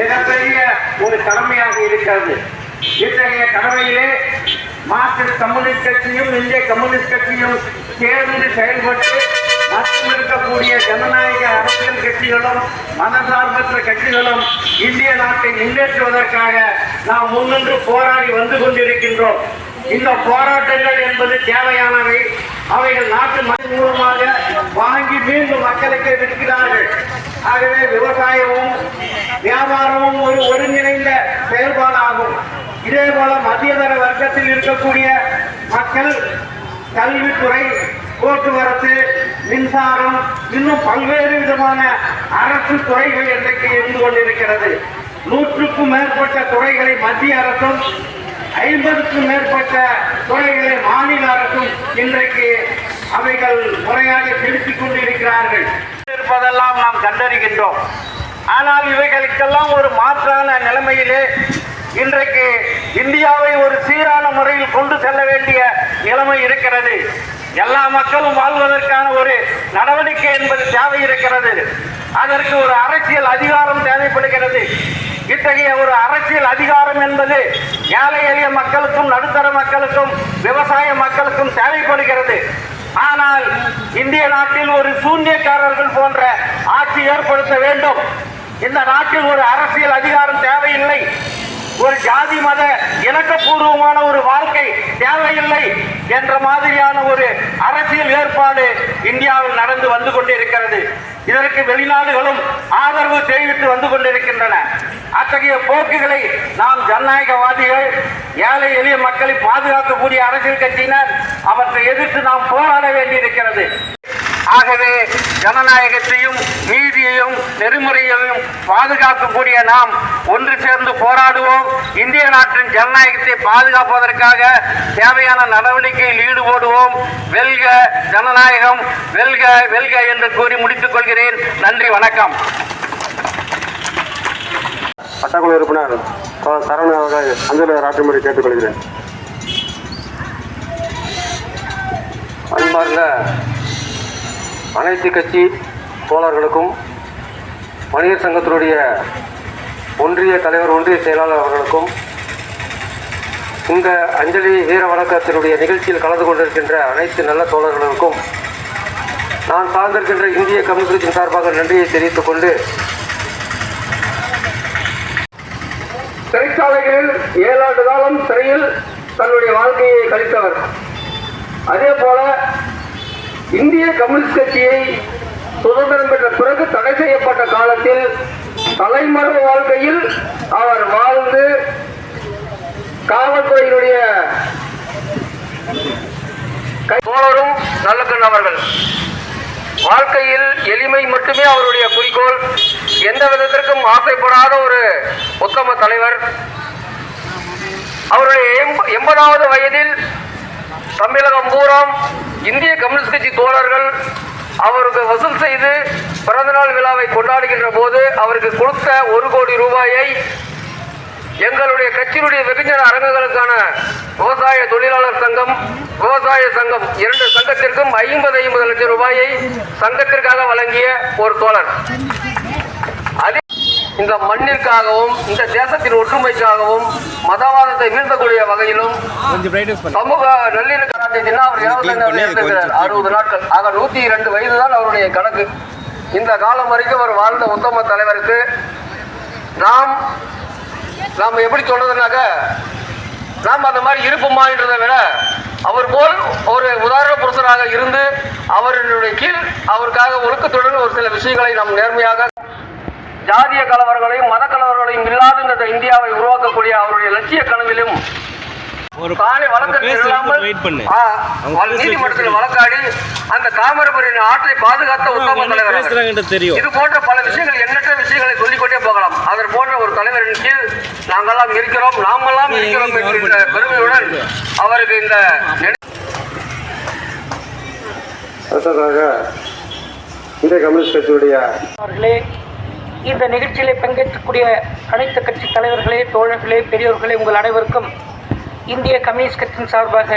மிகப்பெரிய ஒரு கடமையாக இருக்கிறது. இத்தகைய கடமையிலே மார்க்சிஸ்ட் கம்யூனிஸ்ட் கட்சியும் இந்திய கம்யூனிஸ்ட் கட்சியும் சேர்ந்து செயல்பட்டு மற்றும் இருக்கக்கூடிய ஜனநாயக அரசியல் கட்சிகளும் மதசார்பற்ற கட்சிகளும் இந்திய நாட்டை முன்னேற்றுவதற்காக நாம் முன்னின்று போராடி வந்து கொண்டிருக்கின்றோம். இந்த போராட்டங்கள் என்பது தேவையானவை. அவைகள் நாட்டு மக்கள் மூலமாக வாங்கி மீண்டும் மக்களுக்கு விற்கிறார்கள். ஆகவே விவசாயமும் வியாபாரமும் ஒரு ஒருங்கிணைந்த செயல்பாடாகும். இதே போல மத்தியதர வர்க்கத்தில் இருக்கக்கூடிய மக்கள் கல்வித்துறை, போக்குவரத்து, மின்சாரம், இன்னும் பல்வேறு விதமான அரசு துறைகள் இன்றைக்கு இருந்து கொண்டிருக்கிறது. 100க்கும் மேற்பட்ட துறைகளை மத்திய அரசும் 50க்கும் மேற்பட்ட துறைகளை மாநில அரசும் இன்றைக்கு அவைகள் முறையாக செலுத்திக் கொண்டிருக்கிறார்கள் இருப்பதெல்லாம் நாம் கண்டறிகின்றோம். ஆனால் இவைகளுக்கெல்லாம் ஒரு மாற்றான நிலைமையிலே இன்றைக்கு இந்தியாவை ஒரு சீரான முறையில் கொண்டு செல்ல வேண்டிய நிலைமை இருக்கிறது. எல்லா மக்களும் வாழ்வதற்கான ஒரு நடவடிக்கை என்பது தேவை இருக்கிறது. அதற்கு ஒரு அரசியல் அதிகாரம் தேவைப்படுகிறது. இத்தகைய ஒரு அரசியல் அதிகாரம் என்பது ஏழை எளிய மக்களுக்கும் நடுத்தர மக்களுக்கும் விவசாய மக்களுக்கும் தேவைப்படுகிறது. ஆனால் இந்திய நாட்டில் ஒரு சூன்யக்காரர்கள் போன்ற ஆட்சி ஏற்படுத்த வேண்டும். இந்த நாட்டில் ஒரு அரசியல் அதிகாரம் தேவையில்லை. ஒரு ஜாதி மத இணக்கபூர்வமான ஒரு வாழ்க்கை தேவையில்லை என்ற மாதிரியான ஒரு அரசியல் ஏற்பாடு இந்தியாவில் நடந்து வந்து கொண்டிருக்கிறது. இதற்கு வெளிநாடுகளும் ஆதரவு தெரிவித்து வந்து கொண்டிருக்கின்றன. அத்தகைய போக்குகளை நாம் ஜனநாயகவாதிகள், ஏழை எளிய மக்களை பாதுகாக்கக்கூடிய அரசியல் கட்சியினர் அவற்றை எதிர்த்து நாம் போராட வேண்டியிருக்கிறது. ஆகவே ஜனநாயகத்தையும் நீதியையும் நெறிமுறையையும் பாதுகாக்கக்கூடிய நாம் ஒன்று சேர்ந்து போராடுவோம். இந்திய நாட்டின் ஜனநாயகத்தை பாதுகாப்பதற்காக தேவையான நடவடிக்கையில் ஈடுபடுவோம். வெல்க ஜனநாயகம், வெல்க வெல்க என்று கூறி முடித்துக் கொள்கிறேன். நன்றி, வணக்கம். சட்டக்குழு உறுப்பினர் சரவணன் அவர்கள் அஞ்சலி ஆற்றும்படி கேட்டுக்கொள்கிறேன். அன்பார்ந்த அனைத்து கட்சி தோழர்களுக்கும், வணிகர் சங்கத்தினுடைய ஒன்றிய தலைவர், ஒன்றிய செயலாளர் அவர்களுக்கும், இந்த அஞ்சலி வீர வணக்கத்தினுடைய நிகழ்ச்சியில் கலந்து கொண்டிருக்கின்ற அனைத்து நல்ல தோழர்களுக்கும் நான் சார்ந்திருக்கின்ற இந்திய கம்யூனிஸ்ட் கட்சியின் சார்பாக நன்றியை தெரிவித்துக் கொண்டு, சிறைச்சாலைகளில் 7 ஆண்டு காலம் சிறையில் தன்னுடைய வாழ்க்கையை கழித்தவர். அதே போல இந்திய கம்யூனிஸ்ட் கட்சியை சுதந்திரம் பெற்ற பிறகு தடை செய்யப்பட்ட காலத்தில் தலைமறை வாழ்க்கையில் அவர் வாழ்ந்து காவல்துறையினுடைய தோழரும் நல்லக்கண் அவர்கள். வாழ்க்கையில் எளிமை மட்டுமே அவருடைய குறிக்கோள். எந்த விதத்திற்கும் ஆசைப்படாத ஒரு உத்தம தலைவர். அவருடைய 80வது வயதில் தமிழகம் பூராம் இந்திய கம்யூனிஸ்ட் கட்சி தோழர்கள் அவருக்கு வசூல் செய்து பிறந்தநாள் விழாவை கொண்டாடுகின்ற போது அவருக்கு கொடுத்த 1 கோடி ரூபாயை எங்களுடைய கட்சியினுடைய வெகுஜன அரங்குகளுக்கான விவசாய தொழிலாளர் சங்கம், விவசாய சங்கம் 2 சங்கத்திற்கும் 50 லட்சம் ரூபாயை சங்கத்திற்காக வழங்கிய ஒரு தோழர். அதே இந்த மண்ணிற்காகவும் இந்த தேசத்தின் ஒற்றுமைக்காகவும் மதவாதத்தை வீழ்த்தக்கூடிய வகையிலும் சமூக நல்லிணக்கத்தின் அவர் 60 நாட்கள் ஆக 102 வயது தான் அவருடைய கணக்கு. இந்த காலம் வரைக்கும் அவர் வாழ்ந்த உத்தம தலைவருக்கு நாம் எப்படி சொல்றதுனாக்க, நாம் அந்த மாதிரி இருப்போமா என்றதை விட அவர் போல் ஒரு உதாரண புருஷராக இருந்து அவருடைய கீழ் அவருக்காக ஒழுக்கத்துடன் ஒரு சில விஷயங்களை நாம் நேர்மையாக, ஜாதிய கலவரங்களையும் மத கலவரங்களையும் இல்லாத இந்த இந்தியாவை உருவாக்கக்கூடிய அவருடைய லட்சிய கனவிலும் நீதிமன்றத்தில் வழக்காடி அந்த தாமிரபரணி ஆற்றை பாதுகாத்த உத்தம தலைவர். இது போன்ற பல விஷயங்கள், எண்ணற்ற விஷயங்களை சொல்லிக்கொண்டே போகலாம். அதன் போன்ற ஒரு தலைவரின் கீழ் நாங்கெல்லாம் இருக்கிறோம், நாமெல்லாம் இருக்கிறோம் என்கின்ற பெருமையுடன் அவருக்கு இந்த இந்திய கம்யூனிஸ்ட் கட்சியுடைய அவர்களே, இந்த நிகழ்ச்சியிலே பங்கேற்கக்கூடிய அனைத்து கட்சி தலைவர்களே, தோழர்களே, பெரியோர்களே, உங்கள் அனைவருக்கும் இந்திய கம்யூனிஸ்ட் கட்சியின் சார்பாக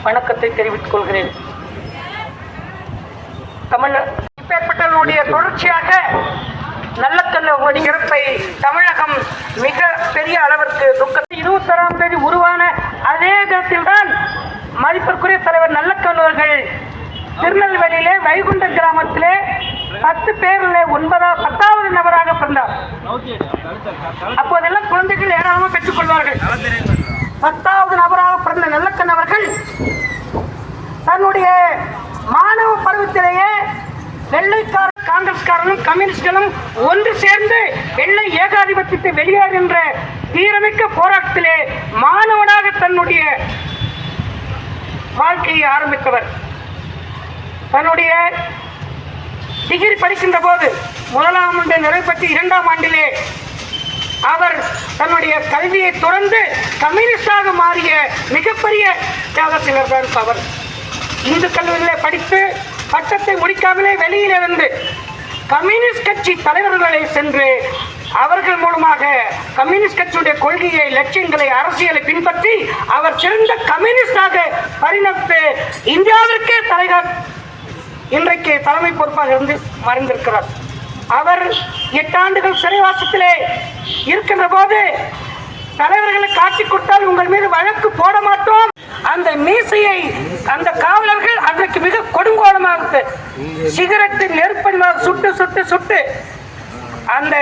வணக்கத்தை தெரிவித்துக் கொள்கிறேன். இப்பேற்பட்டவர்களுடைய தொடர்ச்சியாக நல்லக்கண்ணவர்களுடைய இறப்பை தமிழகம் மிக பெரிய அளவிற்கு துக்கத்தை 21ஆம் தேதி உருவான அதே தினத்தில்தான் மதிப்பிற்குரிய தலைவர் நல்லக்கண்ணவர்கள் திருநெல்வேலியிலே வைகுண்ட கிராமத்திலே 10 பேரில் 10வது நபராக பிறந்தார். அப்போதெல்லாம் குழந்தைகள் ஏராளமாக பெற்றுக்கொள்வார்கள். 10வது நபராக பிறந்த நல்லக்கண் அவர்கள் தன்னுடைய மாணவ பருவத்திலேயே வெள்ளைக்கார காங்கிரஸ்காரர்களும் கம்யூனிஸ்டுகளும் ஒன்று சேர்ந்து வெள்ளை ஏகாதிபத்தியத்தை வெளியேறுகின்ற வீரமிக்க போராட்டத்திலே மாணவனாக தன்னுடைய வாழ்க்கையை ஆரம்பித்தவர். தன்னுடைய டிகிரி படிக்கின்ற போது 1ஆம் ஆண்டு நிறைவேற்றி 2ஆம் ஆண்டிலே அவர் தன்னுடைய கல்வியை துறந்து கம்யூனிஸ்டாக மாறிய மிகப்பெரிய தியாகத்தினர் தான் அவர். இந்து கல்லூரியிலே படித்து பட்டத்தை முடிக்காமலே வெளியிலே வந்து கம்யூனிஸ்ட் கட்சி தலைவர்களை சென்று அவர்கள் மூலமாக கம்யூனிஸ்ட் கட்சியுடைய கொள்கையை, லட்சியங்களை, அரசியலை பின்பற்றி அவர் சிறந்த கம்யூனிஸ்டாக பரிணமித்து இந்தியாவிற்கே தலைவர் இன்றைக்கு தலைமை பொறுப்பாக இருந்து மறைந்திருக்கிறார். அவர் 8 ஆண்டுகள் சிறைவாசத்திலே இருக்கின்ற போது தலைவர்களை காட்டி கொடுத்தால் உங்கள் மீது வழக்கு போட மாட்டோம். அந்த மீசையை அந்த காவலர்கள் அன்றைக்கு மிக கொடுங்கோலமாக சிகரெட்டில் நெருப்படிமாக சுட்டு சுட்டு சுட்டு அந்த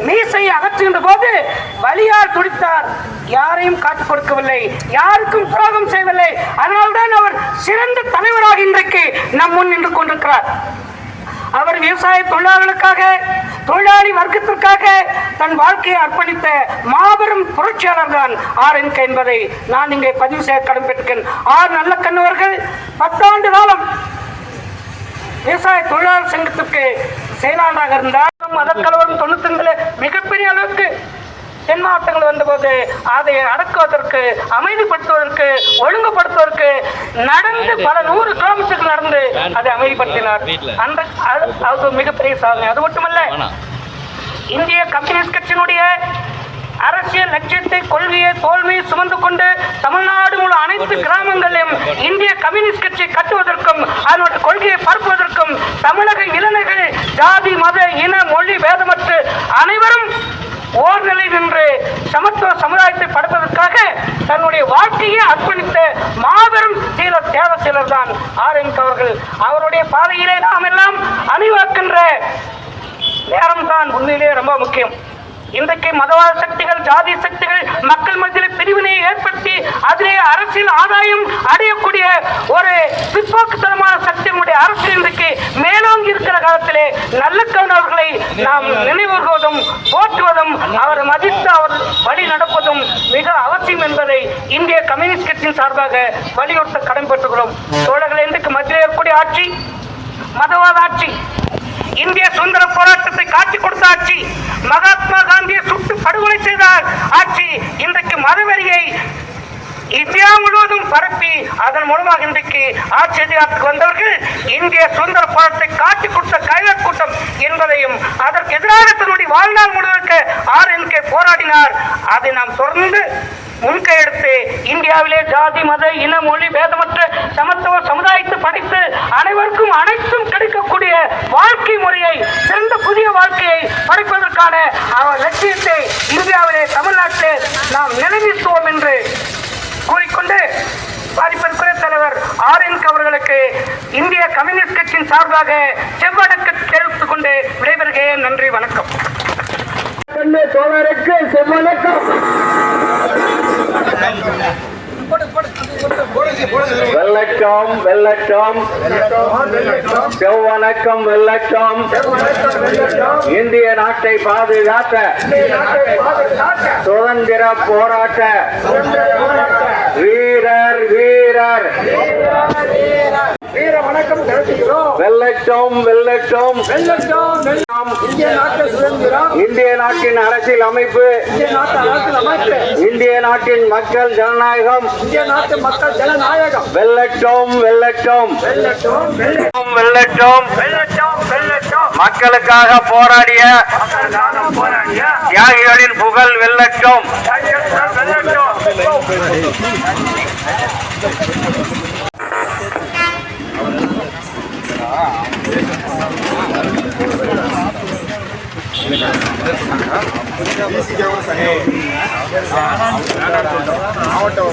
மீசையை அகற்றுகின்ற போது வலியால் துடித்தார். யாரையும் காட்டிக் கொடுக்கவில்லை, யாருக்கும் துரோகம் செய்யவில்லை. அதனால்தான் அவர் சிறந்த தலைவராக இன்றைக்கு நம் முன் நின்று கொண்டிருக்கிறார். அவர் விவசாய தொழிலாளர்களுக்காக, தொழிலாளி வர்க்கத்திற்காக தன் வாழ்க்கையை அர்ப்பணித்த மாபெரும் புரட்சியாளர் தான் RNK என்பதை நான் இங்கே பதிவு செய்ய கடமைப்பட்டிருக்கேன். நல்லக்கண்ணவர்கள் 10 ஆண்டு காலம் விவசாய தொழிலாளர் சங்கத்திற்கு செயலாளராக இருந்தார். மதக்கலவரம் 95 மிகப்பெரிய அளவுக்கு தென் மாவட்டங்கள் வந்தபோது அதை அடக்குவதற்கு, அமைதிப்படுத்துவதற்கு, ஒழுங்குபடுத்துவதற்கு நடந்து பல 100 கிலோமீட்டர்கள் நடந்து அதை அமைதிப்படுத்தினார். அது மிகப்பெரிய சாதனை. அது மட்டுமல்ல, இந்திய கம்யூனிஸ்ட் கட்சியினுடைய அரசியல் லட்சியத்தை, கொள்கையை, தோல்வியை சுமந்து கொண்டு தமிழ்நாடு முழு அனைத்து கிராமங்களிலும் இந்திய கம்யூனிஸ்ட் கட்சியை கட்டுவதற்கும் அதனுடைய கொள்கையை பரப்புவதற்கும் தமிழக இளைஞர்கள் ஜாதி, மத, இன, மொழி பேதமற்று அனைவரும் ஓர்நிலை நின்று சமத்துவ சமுதாயத்தை படைப்பதற்காக தன்னுடைய வாழ்க்கையை அர்ப்பணித்த மாபெரும் தியாகசீலர் தான் RNK அவர்கள். அவருடைய பாதையிலே நாம் எல்லாம் அணிவகுக்கின்ற நேரம் தான் உண்மையிலே ரொம்ப முக்கியம். இன்றைக்கு மதவாத சக்திகள், ஜாதி சக்திகள் மக்கள் மத்தியில் பிரிவினையை ஏற்படுத்தி அதிலே அரசியல் ஆதாயம் அடையக்கூடிய ஒரு பிற்போக்குத்தனமான சக்தியினுடைய அரசியல் இன்றைக்கு மேலோங்கி இருக்கிற காலத்திலே நல்லக்கண்ணவர்களை நாம் நினைவுறுவதும் போற்றுவதும் அவர் மதித்து அவர் வழி நடப்பதும் மிக அவசியம் என்பதை இந்திய கம்யூனிஸ்ட் கட்சியின் சார்பாக வலியுறுத்த கடமைப்பட்டுகிறோம். தோழர்கள், இன்றைக்கு மத்தியில் இருக்கக்கூடிய ஆட்சி மதவாத ஆட்சி, இந்திய சுதந்திர போராட்டத்தை காட்சி கொடுத்த ஆட்சி, மகாத்மா காந்தியை சுட்டு படுகொலை செய்த ஆட்சி, இன்றைக்கு மதவெறியை இந்தியா முழுவதும் பரப்பி அதன் மூலமாக இன்றைக்கு ஆட்சி அதிகாரத்துக்கு வந்தவர்கள் இந்திய சுதந்திர போராட்டத்தை காட்டி கொடுத்த கைவர் கூட்டம் என்பதையும் அதற்கு எதிராக தன்னுடைய வாழ்நாள் முழுவதற்கு RNK போராடினார். அதை நாம் தொடர்ந்து முன்கையெடுத்து இந்தியாவிலே ஜாதி, மத, இன, மொழி பேதமற்ற சமத்துவ சமுதாயத்தை படித்து அனைவருக்கும் அனைத்தும் கிடைக்கக்கூடிய வாழ்க்கை முறையை, சிறந்த புதிய வாழ்க்கையை படைப்பதற்கான அவர் லட்சியத்தை இந்தியாவிலே, தமிழ்நாட்டிலே நாம் நிலைநிறுத்துவோம் என்று கூறிக்கொண்டு பாதிப்பிற்குரிய தலைவர் RNK அவர்களுக்கு இந்திய கம்யூனிஸ்ட் கட்சியின் சார்பாக செவ்வணக்கம் தெரிவித்துக் கொண்டு விடைபெறுகிறேன். நன்றி, வணக்கம். தோழருக்கு செவ்வணக்கம். வெள்ளக்கம் வெள்ளக்கம் செவ்வணக்கம் வெள்ளக்கம். இந்திய நாட்டை பாதுகாத்த சுதந்திர போராட்ட வீரர் வீரர் வீர வணக்கம் தெரிவிக்கிறோம். வெள்ளட்டம் வெள்ளட்டம் வெள்ளட்டம். இந்திய நாட்டின் அரசியல் அமைப்பு, இந்திய நாட்டின் மக்கள் ஜனநாயகம், வெள்ளட்டம் வெள்ளட்டம் வெள்ளட்டம் வெள்ளட்டம். மக்களுக்காக போராடிய தியாகிகளின் புகழ் வெள்ளட்டம். மாவட்டம்